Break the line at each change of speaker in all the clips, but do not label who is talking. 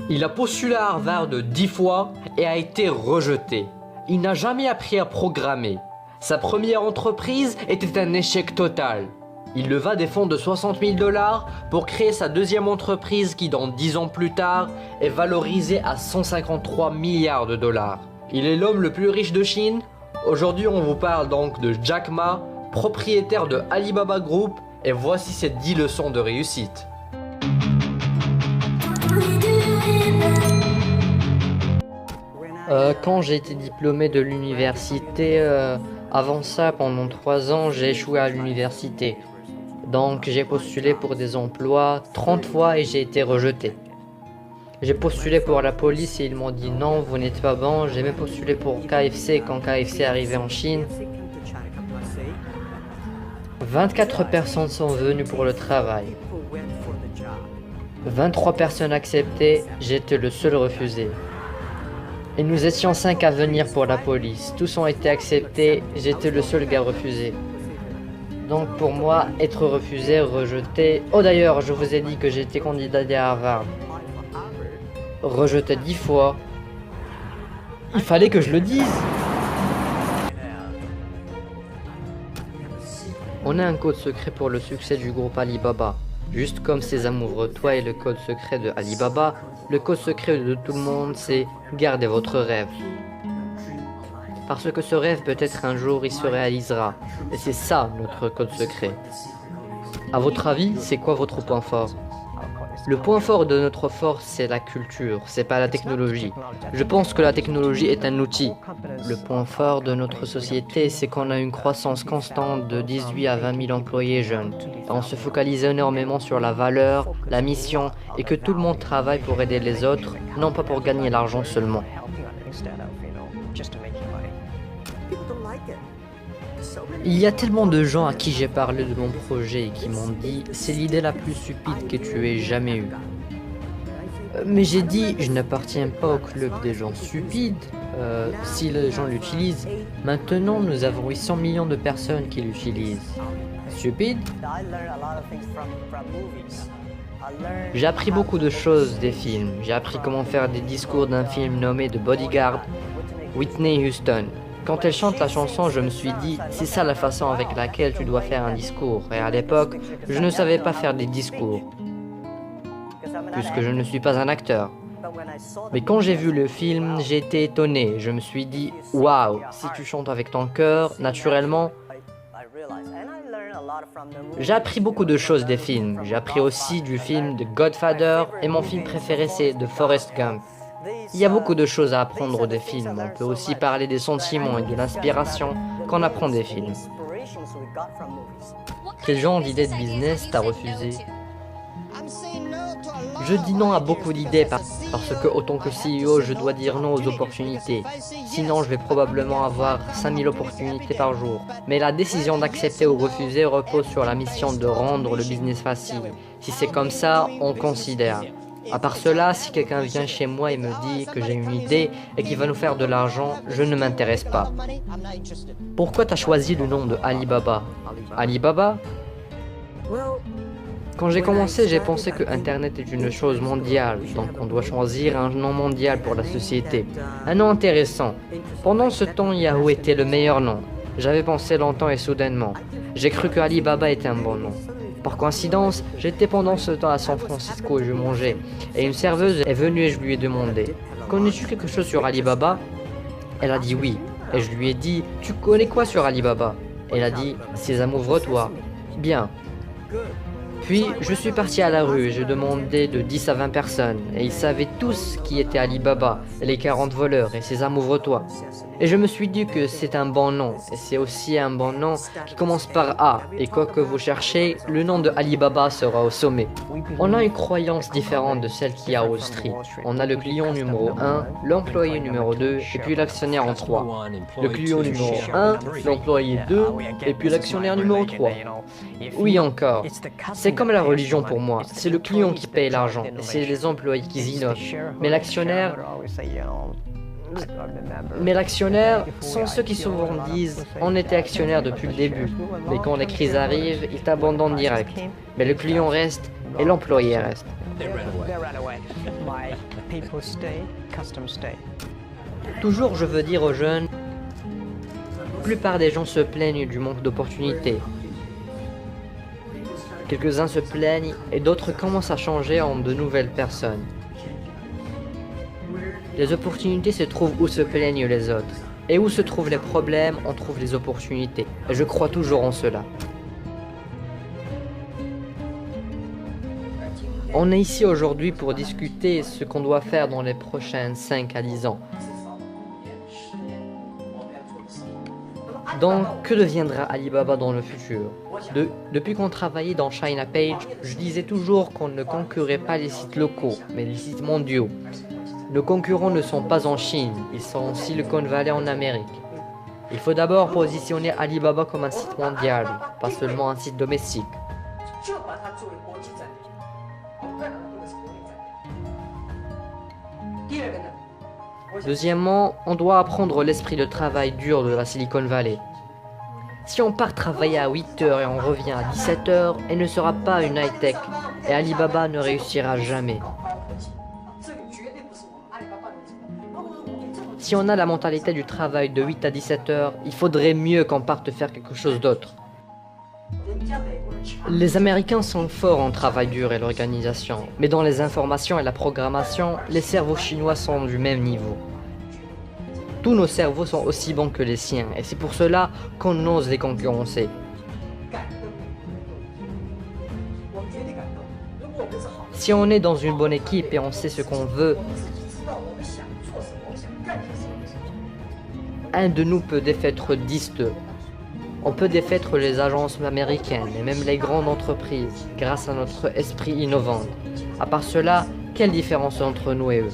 Il a postulé à Harvard 10 fois et a été rejeté. Il n'a jamais appris à programmer. Sa première entreprise était un échec total. Il leva des fonds de 60 000 $ pour créer sa deuxième entreprise qui, dans 10 ans plus tard, est valorisée à 153 milliards de dollars. Il est l'homme le plus riche de Chine. Aujourd'hui, on vous parle donc de Jack Ma, propriétaire de Alibaba Group, et voici ses 10 leçons de réussite. Quand j'ai été diplômé de l'université, avant ça, pendant 3 ans, j'ai échoué à l'université. Donc j'ai postulé pour des emplois 30 fois et j'ai été rejeté. J'ai postulé pour la police et ils m'ont dit non, vous n'êtes pas bon. J'ai même postulé pour KFC quand KFC est arrivé en Chine. 24 personnes sont venues pour le travail. 23 personnes acceptées, j'étais le seul refusé. Et nous étions 5 à venir pour la police. Tous ont été acceptés, j'étais le seul gars refusé. Donc pour moi, être refusé, rejeté... Oh d'ailleurs, je vous ai dit que j'étais candidat à Harvard. Rejeté 10 fois. Il fallait que je le dise. On a un code secret pour le succès du groupe Alibaba. Juste comme Sésame ouvre-toi est le code secret de Alibaba, le code secret de tout le monde, c'est gardez votre rêve. Parce que ce rêve peut-être un jour il se réalisera. Et c'est ça notre code secret. À votre avis, c'est quoi votre point fort? Le point fort de notre force, c'est la culture, c'est pas la technologie. Je pense que la technologie est un outil. Le point fort de notre société, c'est qu'on a une croissance constante de 18 à 20 000 employés jeunes. On se focalise énormément sur la valeur, la mission, et que tout le monde travaille pour aider les autres, non pas pour gagner l'argent seulement. Il y a tellement de gens à qui j'ai parlé de mon projet et qui m'ont dit « c'est l'idée la plus stupide que tu aies jamais eue ». Mais j'ai dit « je n'appartiens pas au club des gens stupides, si les gens l'utilisent. Maintenant nous avons 800 millions de personnes qui l'utilisent. Stupide ?» J'ai appris beaucoup de choses des films. J'ai appris comment faire des discours d'un film nommé The Bodyguard, Whitney Houston. Quand elle chante la chanson, je me suis dit, c'est ça la façon avec laquelle tu dois faire un discours. Et à l'époque, je ne savais pas faire des discours, puisque je ne suis pas un acteur. Mais quand j'ai vu le film, j'ai été étonné. Je me suis dit, waouh, si tu chantes avec ton cœur, naturellement. J'ai appris beaucoup de choses des films. J'ai appris aussi du film The Godfather, et mon film préféré c'est The Forrest Gump. Il y a beaucoup de choses à apprendre des films. On peut aussi parler des sentiments et de l'inspiration qu'on apprend des films. Quel genre d'idée de business t'as refusé? Je dis non à beaucoup d'idées parce que, autant que CEO, je dois dire non aux opportunités. Sinon, je vais probablement avoir 5000 opportunités par jour. Mais la décision d'accepter ou refuser repose sur la mission de rendre le business facile. Si c'est comme ça, on considère. À part cela, si quelqu'un vient chez moi et me dit que j'ai une idée et qu'il va nous faire de l'argent, je ne m'intéresse pas. Pourquoi t'as choisi le nom de Alibaba? Alibaba? Quand j'ai commencé, j'ai pensé que Internet est une chose mondiale, donc on doit choisir un nom mondial pour la société. Un nom intéressant. Pendant ce temps, Yahoo était le meilleur nom. J'avais pensé longtemps et soudainement. J'ai cru que Alibaba était un bon nom. Par coïncidence, j'étais pendant ce temps à San Francisco et je mangeais. Et une serveuse est venue et je lui ai demandé « Connais-tu quelque chose sur Alibaba ?» Elle a dit oui. Et je lui ai dit « Tu connais quoi sur Alibaba ?» Elle a dit « Sésame ouvre-toi. » Bien. Puis, je suis parti à la rue et je demandais de 10 à 20 personnes. Et ils savaient tous qui était Alibaba, et les 40 voleurs, et Sésame ouvre-toi. Et je me suis dit que c'est un bon nom, et c'est aussi un bon nom qui commence par A, et quoi que vous cherchez, le nom de Alibaba sera au sommet. On a une croyance différente de celle qu'il y a à Wall Street. On a le client numéro 1, l'employé numéro 2, et puis l'actionnaire en 3. Le client numéro 1, l'employé 2, et puis l'actionnaire numéro 3. Oui encore. C'est comme la religion pour moi, c'est le client qui paye l'argent, et c'est les employés qui innovent. Mais l'actionnaire, Mais l'actionnaire sont ceux qui souvent disent « on était actionnaire depuis le début ». Mais quand les crises arrivent, ils t'abandonnent direct. Mais le client reste et l'employé reste. Toujours je veux dire aux jeunes, la plupart des gens se plaignent du manque d'opportunités. Quelques-uns se plaignent et d'autres commencent à changer en de nouvelles personnes. Les opportunités se trouvent où se plaignent les autres. Et où se trouvent les problèmes, on trouve les opportunités. Et je crois toujours en cela. On est ici aujourd'hui pour discuter ce qu'on doit faire dans les prochaines 5 à 10 ans. Donc, que deviendra Alibaba dans le futur? Depuis qu'on travaillait dans China Page, je disais toujours qu'on ne concurrait pas les sites locaux, mais les sites mondiaux. Nos concurrents ne sont pas en Chine, ils sont en Silicon Valley en Amérique. Il faut d'abord positionner Alibaba comme un site mondial, pas seulement un site domestique. Deuxièmement, on doit apprendre l'esprit de travail dur de la Silicon Valley. Si on part travailler à 8 heures et on revient à 17 heures, elle ne sera pas une high-tech et Alibaba ne réussira jamais. Si on a la mentalité du travail de 8 à 17 heures, il faudrait mieux qu'on parte faire quelque chose d'autre. Les Américains sont forts en travail dur et l'organisation, mais dans les informations et la programmation, les cerveaux chinois sont du même niveau. Tous nos cerveaux sont aussi bons que les siens, et c'est pour cela qu'on ose les concurrencer. Si on est dans une bonne équipe et on sait ce qu'on veut, un de nous peut défaire 10 d'eux. On peut défaire les agences américaines et même les grandes entreprises grâce à notre esprit innovant. À part cela, quelle différence entre nous et eux?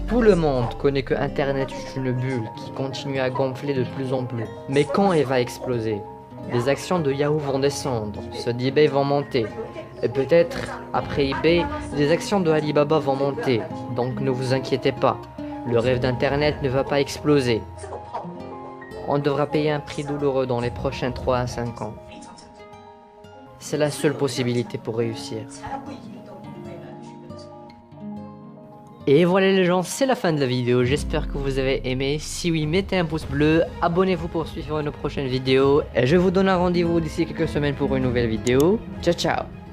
Tout le monde connaît que Internet est une bulle qui continue à gonfler de plus en plus. Mais quand elle va exploser? Les actions de Yahoo vont descendre, ceux d'eBay vont monter. Et peut-être, après eBay, les actions de Alibaba vont monter. Donc ne vous inquiétez pas, le rêve d'Internet ne va pas exploser. On devra payer un prix douloureux dans les prochains 3 à 5 ans. C'est la seule possibilité pour réussir. Et voilà les gens, c'est la fin de la vidéo, j'espère que vous avez aimé. Si oui, mettez un pouce bleu, abonnez-vous pour suivre nos prochaines vidéos. Et je vous donne un rendez-vous d'ici quelques semaines pour une nouvelle vidéo. Ciao ciao.